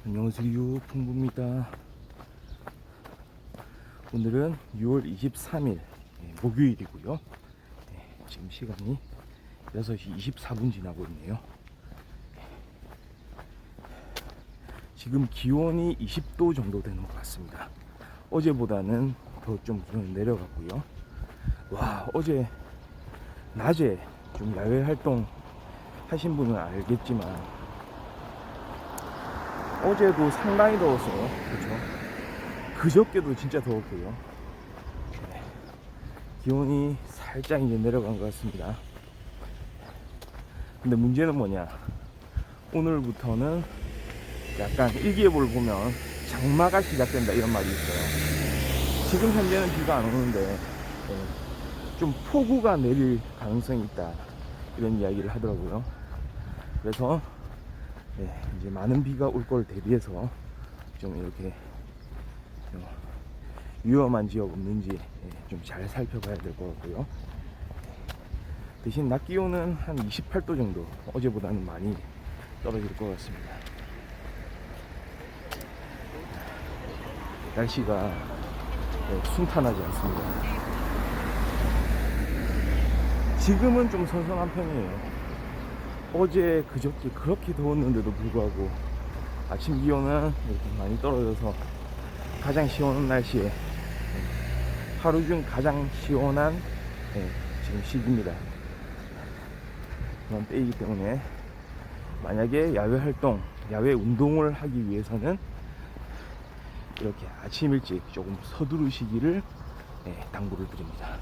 안녕하세요, 풍부입니다. 오늘은 6월 23일 목요일이고요. 지금 시간이 6시 24분 지나고 있네요. 지금 기온이 20도 정도 되는 것 같습니다. 어제보다는 더 좀 내려갔고요. 와, 어제 낮에 좀 야외 활동 하신 분은 알겠지만 어제도 상당히 더웠어요. 그렇죠? 그저께도 진짜 더웠고요. 기온이 살짝 이제 내려간 것 같습니다. 근데 문제는 뭐냐, 오늘부터는 약간 일기예보를 보면 장마가 시작된다 이런 말이 있어요. 지금 현재는 비가 안 오는데 좀 폭우가 내릴 가능성이 있다 이런 이야기를 하더라고요. 그래서 이제 많은 비가 올 걸 대비해서 좀 이렇게 위험한 지역 없는지 좀 잘 살펴봐야 될 것 같고요. 대신 낮 기온은 한 28도 정도, 어제보다는 많이 떨어질 것 같습니다. 날씨가 순탄하지 않습니다. 지금은 좀 선선한 편이에요. 어제 그저께 그렇게 더웠는데도 불구하고 아침 기온은 이렇게 많이 떨어져서 가장 시원한 날씨에 하루 중 가장 시원한 지금 시기입니다. 그런 때이기 때문에 만약에 야외 활동, 야외 운동을 하기 위해서는 이렇게 아침 일찍 조금 서두르시기를 당부를 드립니다.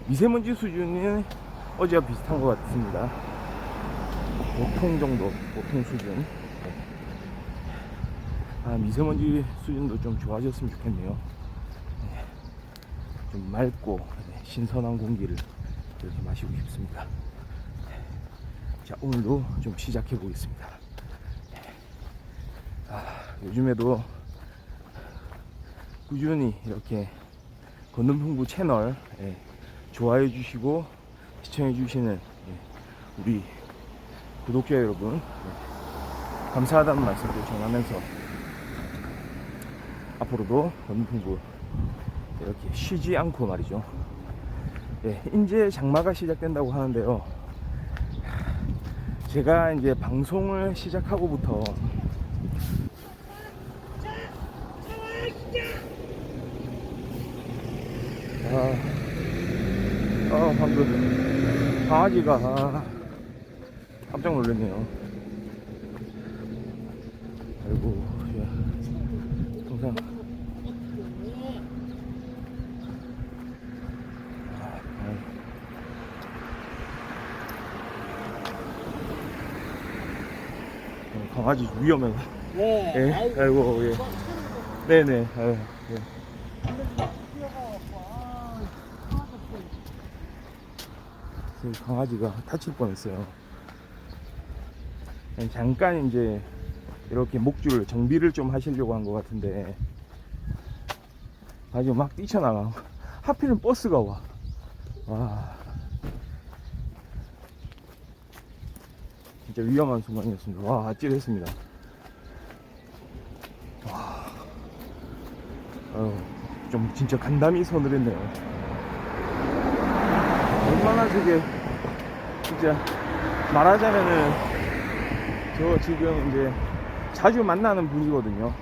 미세먼지 수준은 어제와 비슷한 것 같습니다. 보통 정도, 보통 수준. 미세먼지 수준도 좀 좋아졌으면 좋겠네요. 좀 맑고 신선한 공기를 이렇게 마시고 싶습니다. 자, 오늘도 좀 시작해 보겠습니다. 요즘에도 꾸준히 이렇게 건능풍부 채널 좋아해 주시고 시청해 주시는 우리 구독자 여러분 감사하다는 말씀도 전하면서 앞으로도 건능풍부 이렇게 쉬지 않고 말이죠. 이제 장마가 시작된다고 하는데요. 제가 이제 방송을 시작하고부터 방금 강아지가 깜짝 놀랐네요. 아이고, 항상 강아지 위험해. 네. 아이고, 예. 네네. 아유, 예. 강아지가 다칠 뻔했어요. 잠깐 이제 이렇게 목줄 정비를 좀 하시려고 한 것 같은데 아주 막 뛰쳐나가. 하필은 버스가 와. 와, 진짜 위험한 순간이었습니다. 와, 아찔했습니다. 와, 좀 진짜 간담이 서늘했네요. 얼마나 저게 진짜 말하자면은 저 지금 이제 자주 만나는 분이거든요.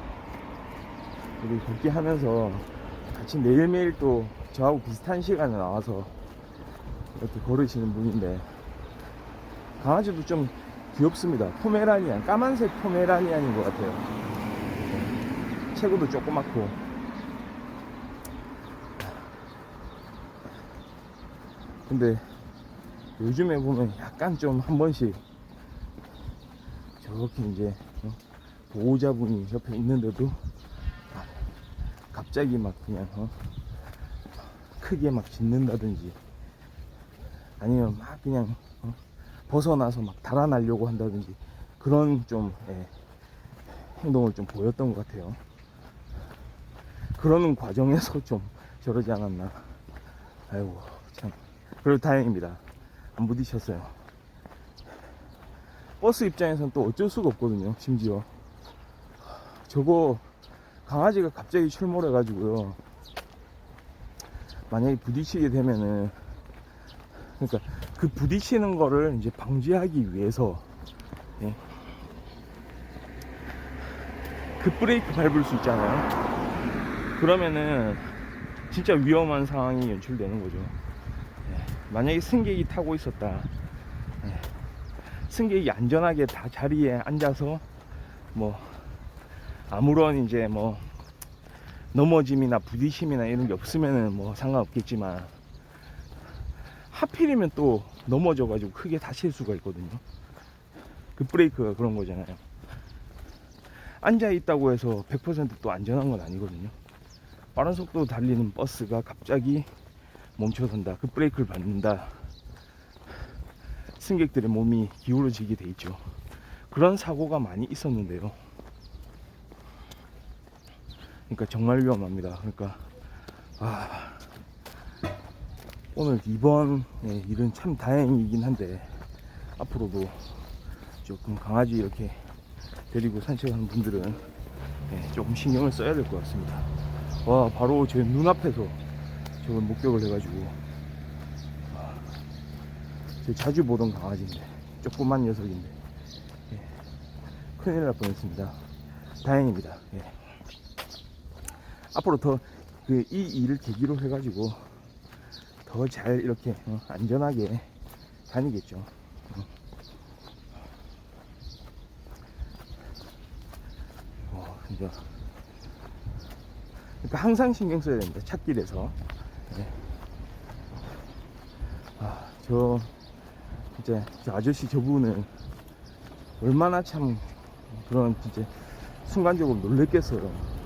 우리 걷기 하면서 같이 매일매일 또 저하고 비슷한 시간에 나와서 이렇게 걸으시는 분인데 강아지도 좀 귀엽습니다. 포메라니안, 까만색 포메라니안인 것 같아요. 체구도 조그맣고. 근데 요즘에 보면 약간 좀 한 번씩 저렇게 이제 보호자분이 옆에 있는데도 갑자기 막 그냥 크게 막 짖는다든지 아니면 막 그냥 벗어나서 막 달아나려고 한다든지 그런 좀 행동을 좀 보였던 것 같아요. 그러는 과정에서 좀 저러지 않았나. 아이고, 참. 그래도 다행입니다. 안 부딪혔어요. 버스 입장에서는 또 어쩔 수가 없거든요. 심지어 저거 강아지가 갑자기 출몰해 가지고요, 만약에 부딪히게 되면은, 그러니까 그 부딪히는 거를 이제 방지하기 위해서, 예, 급브레이크 밟을 수 있잖아요. 그러면은 진짜 위험한 상황이 연출되는 거죠. 예, 만약에 승객이 타고 있었다, 예, 승객이 안전하게 다 자리에 앉아서 뭐 아무런 이제 뭐 넘어짐이나 부딪힘이나 이런 게 없으면은 뭐 상관없겠지만, 하필이면 또 넘어져 가지고 크게 다칠 수가 있거든요. 그 브레이크가 그런 거잖아요. 앉아 있다고 해서 100% 안전한 건 아니거든요. 빠른 속도로 달리는 버스가 갑자기 멈춰선다, 그 브레이크를 밟는다, 승객들의 몸이 기울어지게 돼 있죠. 그런 사고가 많이 있었는데요. 그러니까 정말 위험합니다. 그러니까 오늘 이번 일은 참 다행이긴 한데, 앞으로도 조금 강아지 이렇게 데리고 산책하는 분들은 조금 신경을 써야 될 것 같습니다. 와, 바로 제 눈앞에서 저걸 목격을 해가지고, 제가 자주 보던 강아지인데, 조그만 녀석인데, 큰일 날 뻔했습니다. 다행입니다. 앞으로 더 이 일을 계기로 해가지고 더 잘 이렇게 안전하게 다니겠죠. 진짜. 그러니까 항상 신경 써야 됩니다. 찻길에서. 저 진짜 저 아저씨 저분은 얼마나 참 그런 진짜 순간적으로 놀랬겠어요.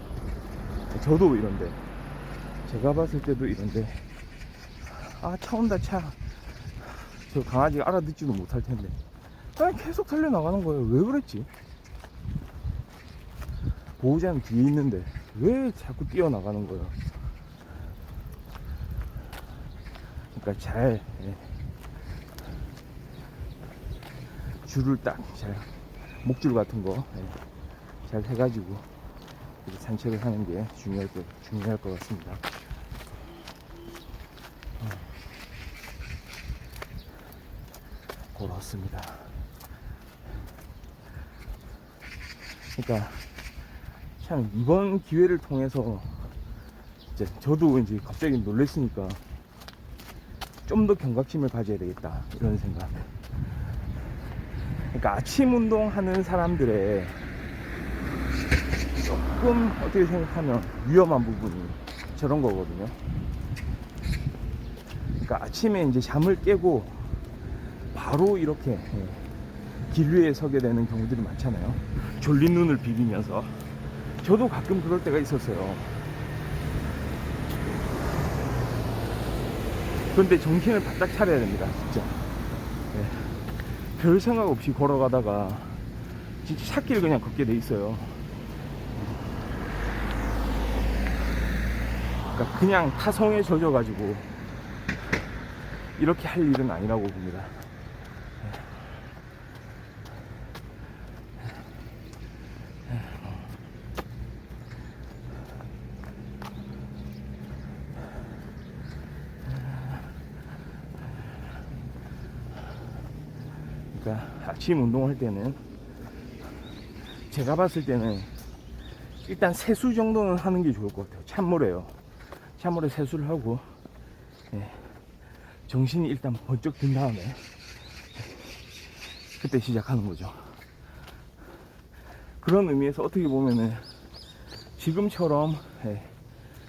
저도 이런데, 제가 봤을 때도 이런데, 차 온다, 차. 저 강아지가 알아듣지도 못할 텐데 계속 달려나가는 거예요. 왜 그랬지? 보호자는 뒤에 있는데 왜 자꾸 뛰어나가는 거예요? 그러니까 잘 줄을 딱 잘, 목줄 같은 거 잘 해가지고 산책을 하는 게 중요할 것 같습니다. 그렇습니다. 그러니까 참 이번 기회를 통해서 이제 저도 이제 갑자기 놀랬으니까 좀 더 경각심을 가져야 되겠다, 이런 생각. 그러니까 아침 운동하는 사람들의 조금 어떻게 생각하면 위험한 부분이 저런 거거든요. 그러니까 아침에 이제 잠을 깨고 바로 이렇게 길 위에 서게 되는 경우들이 많잖아요. 졸린 눈을 비비면서. 저도 가끔 그럴 때가 있었어요. 그런데 정신을 바짝 차려야 됩니다, 진짜. 별 생각 없이 걸어가다가 진짜 찻길 그냥 걷게 돼 있어요. 그러니까 그냥 타성에 젖어가지고 이렇게 할 일은 아니라고 봅니다. 그러니까 아침 운동할 때는, 제가 봤을 때는 일단 세수 정도는 하는 게 좋을 것 같아요. 찬물에요. 찬물에 세수를 하고 정신이 일단 번쩍 든 다음에 그때 시작하는 거죠. 그런 의미에서 어떻게 보면은 지금처럼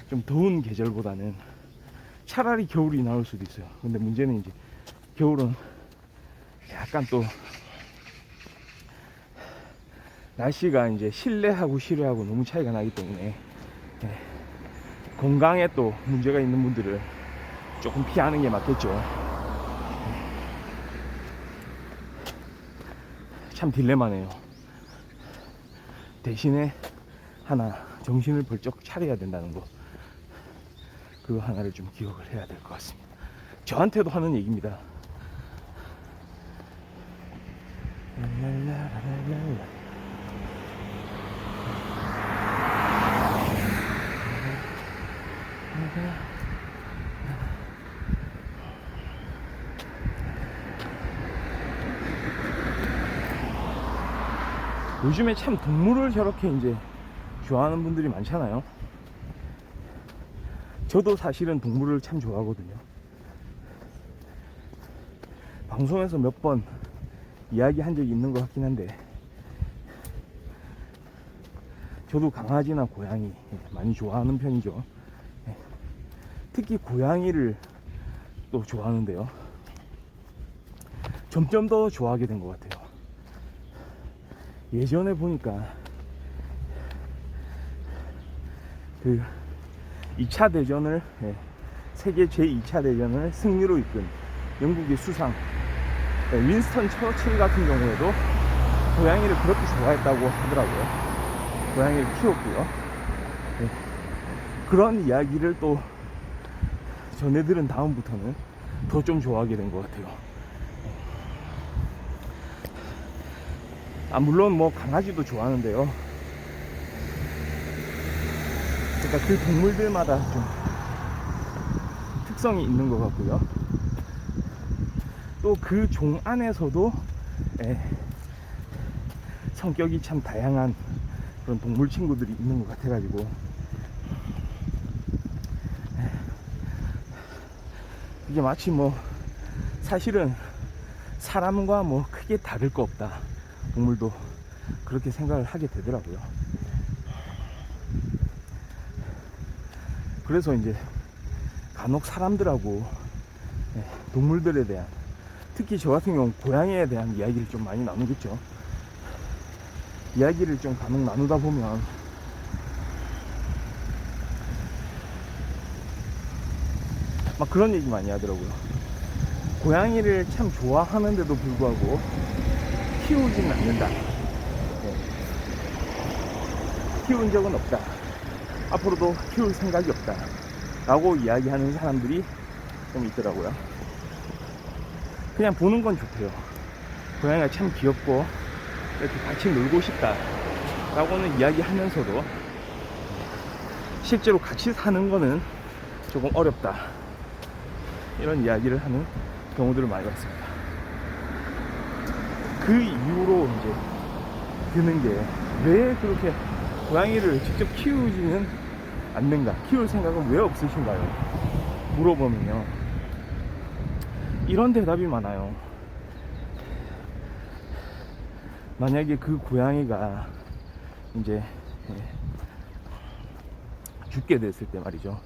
좀 더운 계절보다는 차라리 겨울이 나올 수도 있어요. 근데 문제는 이제 겨울은 약간 또 날씨가 이제 실내하고 실외하고 너무 차이가 나기 때문에 건강에 또 문제가 있는 분들을 조금 피하는 게 맞겠죠. 참 딜레마네요. 대신에 하나 정신을 벌쩍 차려야 된다는 거, 그거 하나를 좀 기억을 해야 될 것 같습니다. 저한테도 하는 얘기입니다. 랄랄랄랄랄라. 요즘에 참 동물을 저렇게 이제 좋아하는 분들이 많잖아요. 저도 사실은 동물을 참 좋아하거든요. 방송에서 몇 번 이야기한 적이 있는 것 같긴 한데, 저도 강아지나 고양이 많이 좋아하는 편이죠. 특히 고양이를 또 좋아하는데요, 점점 더 좋아하게 된 것 같아요. 예전에 보니까 그 2차 대전을, 세계 제2차 대전을 승리로 이끈 영국의 수상 윈스턴 처칠 같은 경우에도 고양이를 그렇게 좋아했다고 하더라고요. 고양이를 키웠고요. 그런 이야기를 또 전해들은 다음부터는 더 좀 좋아하게 된 것 같아요. 물론 뭐 강아지도 좋아하는데요, 그러니까 그 동물들마다 좀 특성이 있는 것 같고요. 또 그 종 안에서도 성격이 참 다양한 그런 동물 친구들이 있는 것 같아가지고, 이게 마치 뭐 사실은 사람과 뭐 크게 다를 거 없다, 동물도 그렇게 생각을 하게 되더라고요. 그래서 이제 간혹 사람들하고 동물들에 대한, 특히 저 같은 경우 고양이에 대한 이야기를 좀 많이 나누겠죠. 이야기를 좀 간혹 나누다 보면 막 그런 얘기 많이 하더라고요. 고양이를 참 좋아하는데도 불구하고 키우지는 않는다, 키운 적은 없다, 앞으로도 키울 생각이 없다 라고 이야기하는 사람들이 좀 있더라고요. 그냥 보는 건 좋대요. 고양이가 참 귀엽고 이렇게 같이 놀고 싶다 라고는 이야기하면서도 실제로 같이 사는 거는 조금 어렵다, 이런 이야기를 하는 경우들을 많이 봤습니다. 그 이후로 이제 드는 게, 왜 그렇게 고양이를 직접 키우지는 않는가, 키울 생각은 왜 없으신가요? 물어보면요, 이런 대답이 많아요. 만약에 그 고양이가 이제 죽게 됐을 때 말이죠,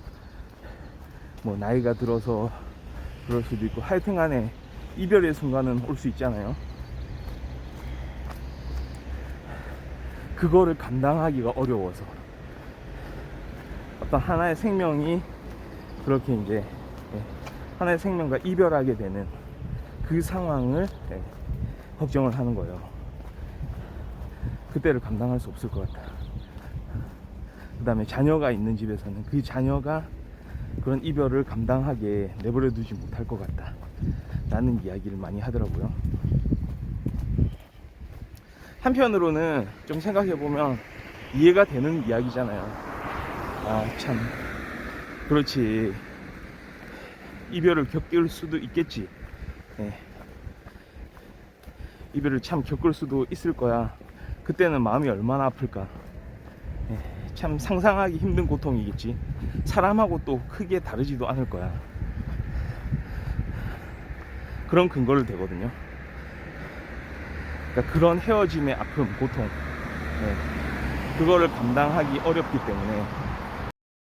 뭐 나이가 들어서 그럴 수도 있고, 하여튼간에 이별의 순간은 올 수 있잖아요. 그거를 감당하기가 어려워서 어떤 하나의 생명이 그렇게 이제 하나의 생명과 이별하게 되는 그 상황을 걱정을 하는 거예요. 그때를 감당할 수 없을 것 같다. 그 다음에 자녀가 있는 집에서는 그 자녀가 그런 이별을 감당하게 내버려 두지 못할 것 같다 라는 이야기를 많이 하더라고요. 한편으로는 좀 생각해보면 이해가 되는 이야기잖아요. 참 그렇지, 이별을 겪을 수도 있겠지, 이별을 참 겪을 수도 있을 거야. 그때는 마음이 얼마나 아플까. 참 상상하기 힘든 고통이겠지. 사람하고 또 크게 다르지도 않을 거야. 그런 근거를 대거든요. 그러니까 그런 헤어짐의 아픔, 고통, 그거를 감당하기 어렵기 때문에,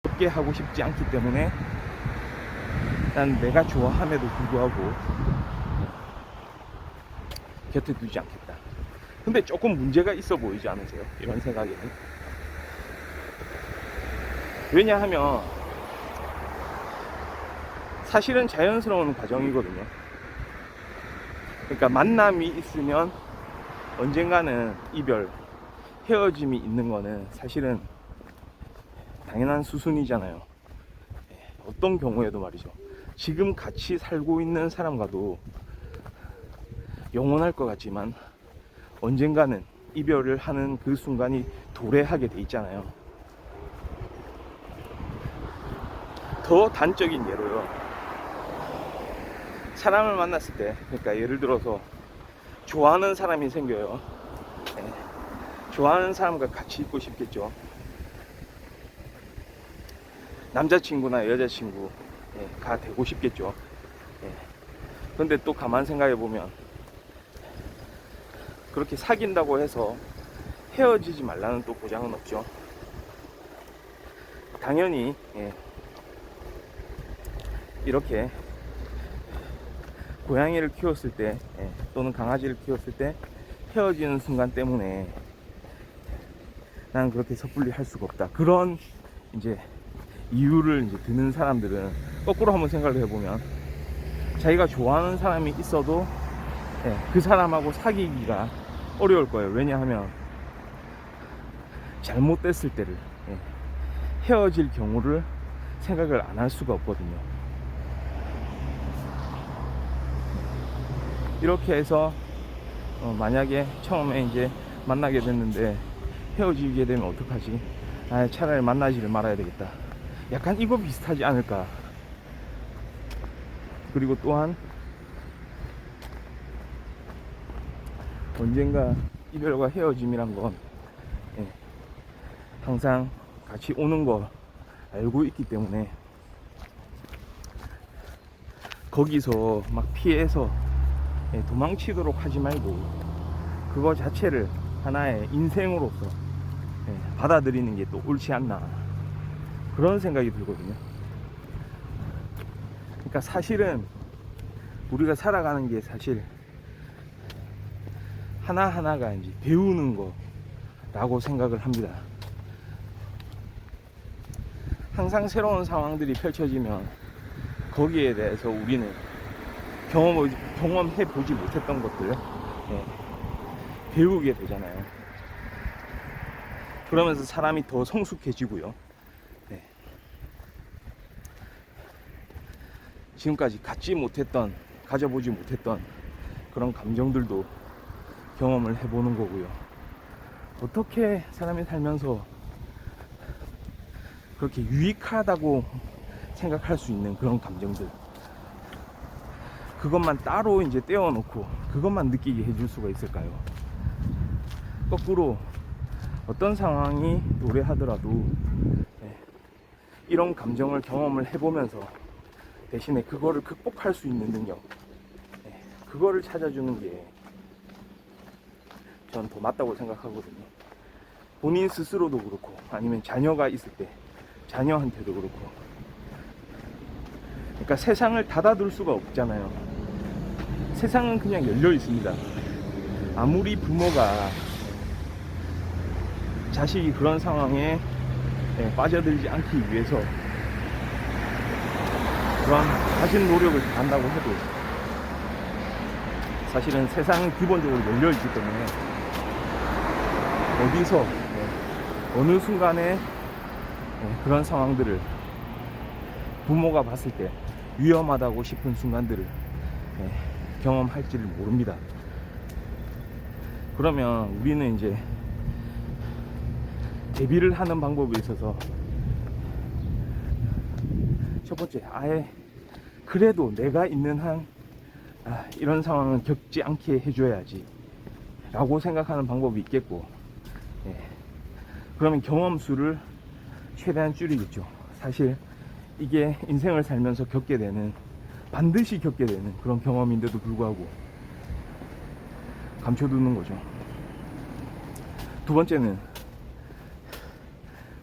어렵게 하고 싶지 않기 때문에 난 내가 좋아함에도 불구하고 곁에 두지 않겠다. 근데 조금 문제가 있어 보이지 않으세요? 이런 생각에는. 왜냐하면 사실은 자연스러운 과정이거든요. 그러니까 만남이 있으면 언젠가는 이별, 헤어짐이 있는 거는 사실은 당연한 수순이잖아요. 어떤 경우에도 말이죠. 지금 같이 살고 있는 사람과도 영원할 것 같지만 언젠가는 이별을 하는 그 순간이 도래하게 돼 있잖아요. 더 단적인 예로요. 사람을 만났을 때, 그러니까 예를 들어서 좋아하는 사람이 생겨요. 네. 좋아하는 사람과 같이 있고 싶겠죠. 남자친구나 여자친구가 되고 싶겠죠. 근데 또 가만 생각해 보면 그렇게 사귄다고 해서 헤어지지 말라는 또 보장은 없죠. 당연히 이렇게 고양이를 키웠을 때 또는 강아지를 키웠을 때 헤어지는 순간 때문에 나는 그렇게 섣불리 할 수가 없다, 그런 이제 이유를 이제 드는 사람들은 거꾸로 한번 생각을 해보면 자기가 좋아하는 사람이 있어도 그 사람하고 사귀기가 어려울 거예요. 왜냐하면 잘못됐을 때를, 헤어질 경우를 생각을 안 할 수가 없거든요. 이렇게 해서 만약에 처음에 이제 만나게 됐는데 헤어지게 되면 어떡하지? 차라리 만나지를 말아야 되겠다. 약간 이거 비슷하지 않을까. 그리고 또한 언젠가 이별과 헤어짐이란 건 항상 같이 오는 거 알고 있기 때문에 거기서 막 피해서 도망치도록 하지 말고 그거 자체를 하나의 인생으로서 받아들이는 게 또 옳지 않나, 그런 생각이 들거든요. 그러니까 사실은 우리가 살아가는 게 사실 하나하나가 이제 배우는 거라고 생각을 합니다. 항상 새로운 상황들이 펼쳐지면 거기에 대해서 우리는 경험해 보지 못했던 것들 배우게 되잖아요. 그러면서 사람이 더 성숙해지고요. 지금까지 가져보지 못했던 그런 감정들도 경험을 해보는 거고요. 어떻게 사람이 살면서 그렇게 유익하다고 생각할 수 있는 그런 감정들, 그것만 따로 이제 떼어놓고 그것만 느끼게 해줄 수가 있을까요? 거꾸로 어떤 상황이 도래하더라도 이런 감정을 경험을 해보면서 대신에 그거를 극복할 수 있는 능력, 그거를 찾아주는 게 전 더 맞다고 생각하거든요. 본인 스스로도 그렇고 아니면 자녀가 있을 때 자녀한테도 그렇고. 그러니까 세상을 닫아둘 수가 없잖아요. 세상은 그냥 열려 있습니다. 아무리 부모가 자식이 그런 상황에 빠져들지 않기 위해서 그런 가진 노력을 다한다고 해도 사실은 세상은 기본적으로 열려 있기 때문에 어디서 어느 순간에 그런 상황들을 부모가 봤을 때 위험하다고 싶은 순간들을 경험할지를 모릅니다. 그러면 우리는 이제 대비를 하는 방법에 있어서 첫 번째, 아예 그래도 내가 있는 한 이런 상황은 겪지 않게 해줘야지 라고 생각하는 방법이 있겠고, 그러면 경험 수를 최대한 줄이겠죠. 사실 이게 인생을 살면서 반드시 겪게 되는 그런 경험인데도 불구하고 감춰두는 거죠. 두 번째는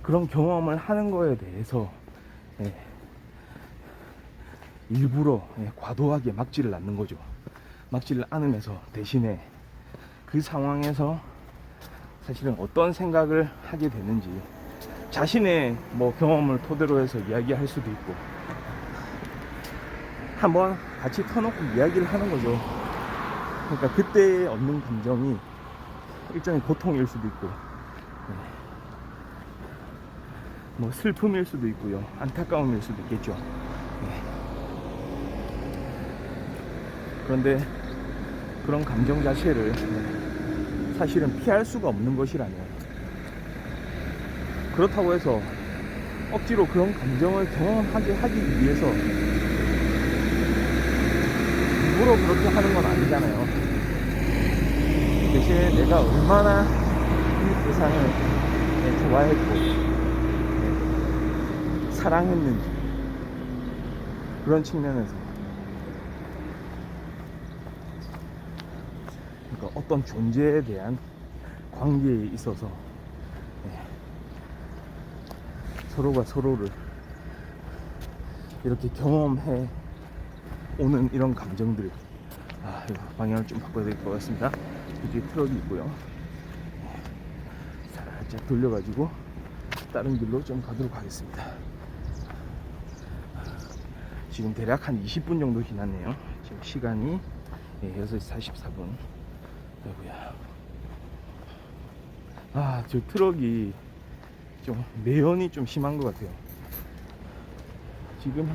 그런 경험을 하는 거에 대해서 일부러 과도하게 막지를 않는 거죠. 막지를 않으면서 대신에 그 상황에서 사실은 어떤 생각을 하게 되는지 자신의 경험을 토대로 해서 이야기할 수도 있고, 한번 같이 터놓고 이야기를 하는 거죠. 그러니까 그때 얻는 감정이 일종의 고통일 수도 있고, 슬픔일 수도 있고요, 안타까움일 수도 있겠죠. 그런데 그런 감정 자체를 사실은 피할 수가 없는 것이라면, 그렇다고 해서 억지로 그런 감정을 경험하게 하기 위해서 일부러 그렇게 하는 건 아니잖아요. 대신에 내가 얼마나 이 대상을 좋아했고 사랑했는지, 그런 측면에서, 그러니까 어떤 존재에 대한 관계에 있어서 서로가 서로를 이렇게 경험해 오는 이런 감정들. 이거 방향을 좀 바꿔야 될 것 같습니다. 뒤에 트럭이 있고요. 살짝 돌려가지고 다른 길로 좀 가도록 하겠습니다. 지금 대략 한 20분 정도 지났네요. 지금 시간이 6시 44분 되고요. 저 트럭이 좀 매연이 좀 심한 것 같아요. 지금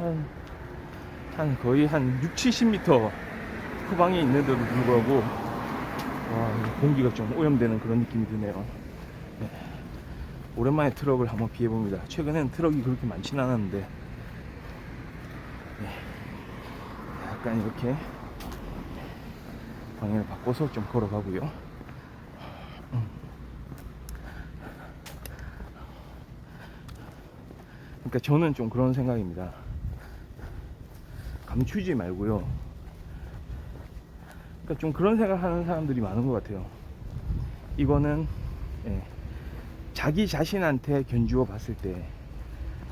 한 거의 한 60-70m 후방에 있는데도 불구하고 공기가 좀 오염되는 그런 느낌이 드네요. 오랜만에 트럭을 한번 피해봅니다. 최근에는 트럭이 그렇게 많지는 않았는데 약간 이렇게 방향을 바꿔서 좀 걸어가고요. 그러니까 저는 좀 그런 생각입니다. 감추지 말고요. 그러니까 좀 그런 생각하는 사람들이 많은 것 같아요. 이거는 자기 자신한테 견주어 봤을 때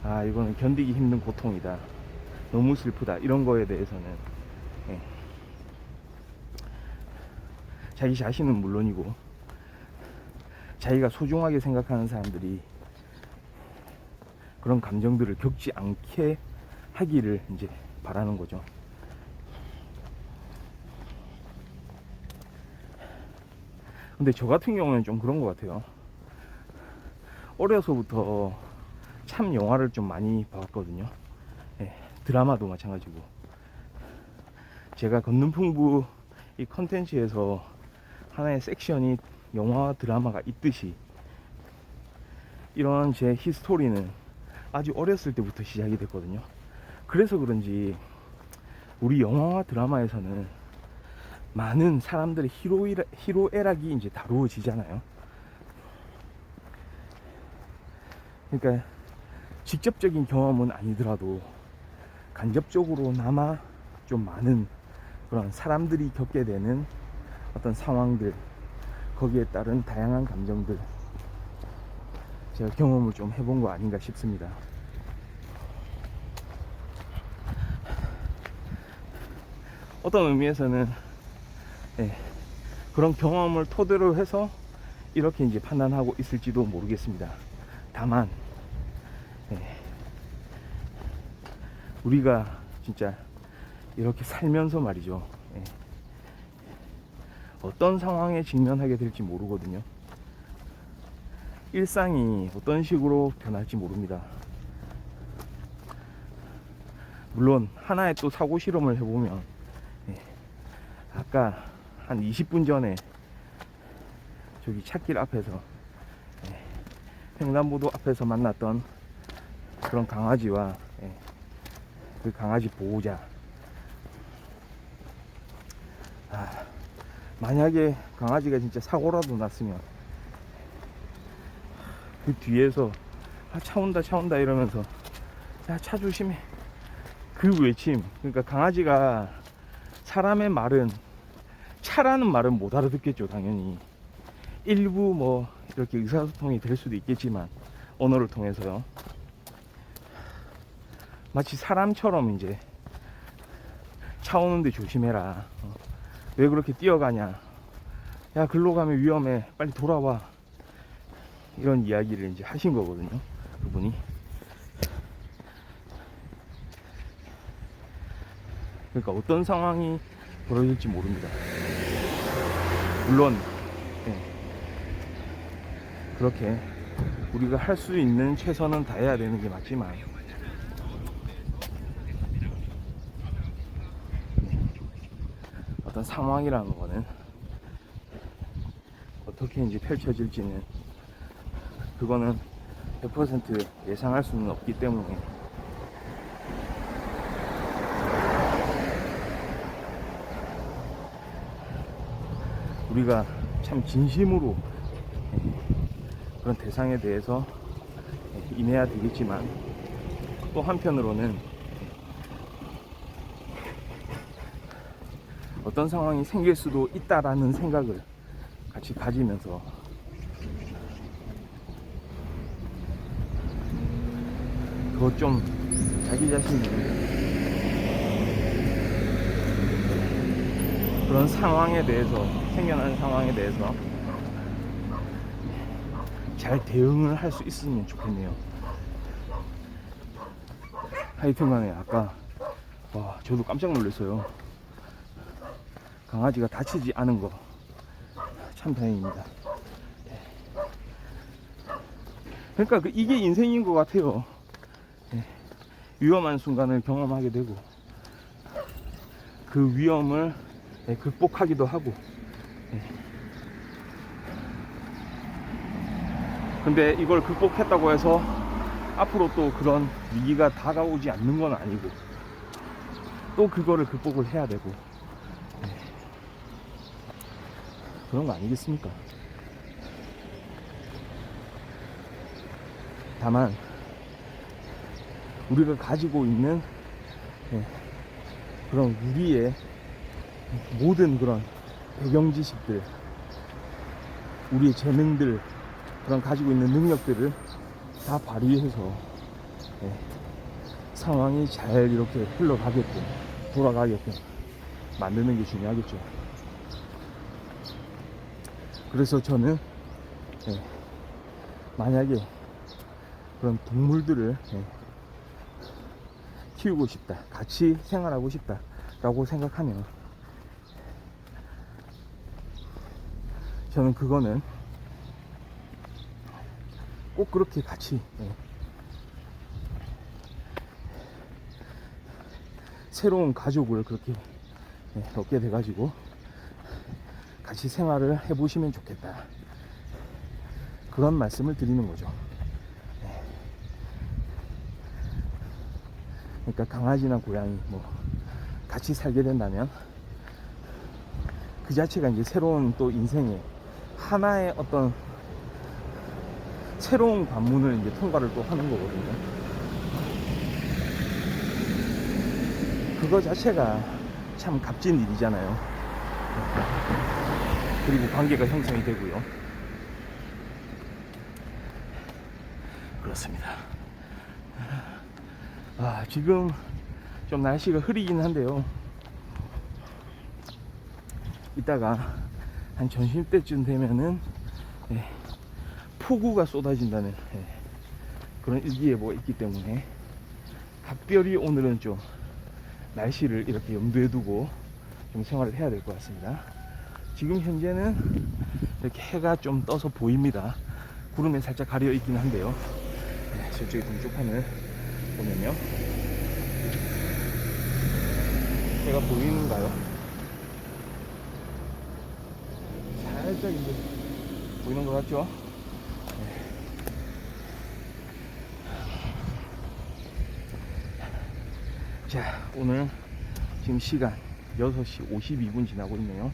이거는 견디기 힘든 고통이다, 너무 슬프다, 이런 거에 대해서는 자기 자신은 물론이고 자기가 소중하게 생각하는 사람들이 그런 감정들을 겪지 않게 하기를 이제 바라는 거죠. 근데 저 같은 경우는 좀 그런 것 같아요. 어려서부터 참 영화를 좀 많이 봐왔거든요. 드라마도 마찬가지고. 제가 걷는풍부 이 컨텐츠에서 하나의 섹션이 영화와 드라마가 있듯이, 이런 제 히스토리는 아주 어렸을 때부터 시작이 됐거든요. 그래서 그런지 우리 영화와 드라마에서는 많은 사람들의 희로애락이 이제 다루어지잖아요. 그러니까 직접적인 경험은 아니더라도 간접적으로나마 좀 많은 그런 사람들이 겪게 되는 어떤 상황들, 거기에 따른 다양한 감정들, 제가 경험을 좀 해본 거 아닌가 싶습니다. 어떤 의미에서는 그런 경험을 토대로 해서 이렇게 이제 판단하고 있을지도 모르겠습니다. 다만 우리가 진짜 이렇게 살면서 말이죠, 어떤 상황에 직면하게 될지 모르거든요. 일상이 어떤 식으로 변할지 모릅니다. 물론 하나의 또 사고 실험을 해보면, 아까 한 20분 전에 저기 찻길 앞에서 횡단보도 앞에서 만났던 그런 강아지와 그 강아지 보호자, 만약에 강아지가 진짜 사고라도 났으면 그 뒤에서 차 온다 차 온다 이러면서 야 차 조심해, 그 외침. 그러니까 강아지가 사람의 말은, 차라는 말은 못 알아듣겠죠, 당연히. 일부 뭐 이렇게 의사소통이 될 수도 있겠지만 언어를 통해서요. 마치 사람처럼 이제 차 오는데 조심해라, 왜 그렇게 뛰어가냐, 야 글로 가면 위험해, 빨리 돌아와, 이런 이야기를 이제 하신 거거든요, 그분이. 그러니까 어떤 상황이 벌어질지 모릅니다. 물론 그렇게 우리가 할 수 있는 최선은 다해야 되는 게 맞지만, 어떤 상황이라는 거는 어떻게 이제 펼쳐질지는 그거는 100% 예상할 수는 없기 때문에 우리가 참 진심으로 그런 대상에 대해서 임해야 되겠지만 또 한편으로는 어떤 상황이 생길 수도 있다라는 생각을 같이 가지면서 더 좀 자기 자신이 그런 상황에 대해서, 생겨나는 상황에 대해서 잘 대응을 할 수 있으면 좋겠네요. 하여튼간에 아까 저도 깜짝 놀랐어요. 강아지가 다치지 않은 거 참 다행입니다. 그러니까 이게 인생인 것 같아요. 위험한 순간을 경험하게 되고 그 위험을 극복하기도 하고. 근데 이걸 극복했다고 해서 앞으로 또 그런 위기가 다가오지 않는 건 아니고 또 그거를 극복을 해야 되고 그런 거 아니겠습니까? 다만 우리가 가지고 있는 그런 우리의 모든 그런 배경 지식들, 우리의 재능들, 그런 가지고 있는 능력들을 다 발휘해서 상황이 잘 이렇게 흘러가게끔, 돌아가게끔 만드는 게 중요하겠죠. 그래서 저는 만약에 그런 동물들을 키우고 싶다, 같이 생활하고 싶다 라고 생각하면 저는 그거는 꼭 그렇게 같이 새로운 가족을 그렇게 얻게 돼가지고 같이 생활을 해보시면 좋겠다, 그런 말씀을 드리는 거죠. 그러니까 강아지나 고양이 뭐 같이 살게 된다면 그 자체가 이제 새로운 또 인생의 하나의 어떤 새로운 관문을 이제 통과를 또 하는 거거든요. 그거 자체가 참 값진 일이잖아요. 그리고 관계가 형성이 되고요. 그렇습니다. 지금 좀 날씨가 흐리긴 한데요. 이따가 한 점심때쯤 되면은 폭우가 쏟아진다는 그런 일기예보가 있기 때문에 각별히 오늘은 좀 날씨를 이렇게 염두에 두고 좀 생활을 해야 될 것 같습니다. 지금 현재는 이렇게 해가 좀 떠서 보입니다. 구름에 살짝 가려 있긴 한데요. 저쪽에 동쪽하늘 보면요, 해가 보이는가요? 살짝 이제 보이는 것 같죠? 자, 오늘 지금 시간 6시 52분 지나고 있네요.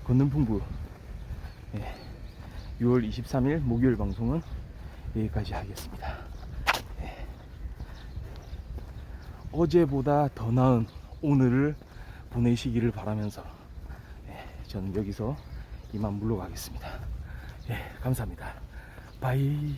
건능풍부 6월 23일 목요일 방송은 여기까지 하겠습니다. 어제보다 더 나은 오늘을 보내시기를 바라면서 저는 여기서 이만 물러가겠습니다. 감사합니다. 바이.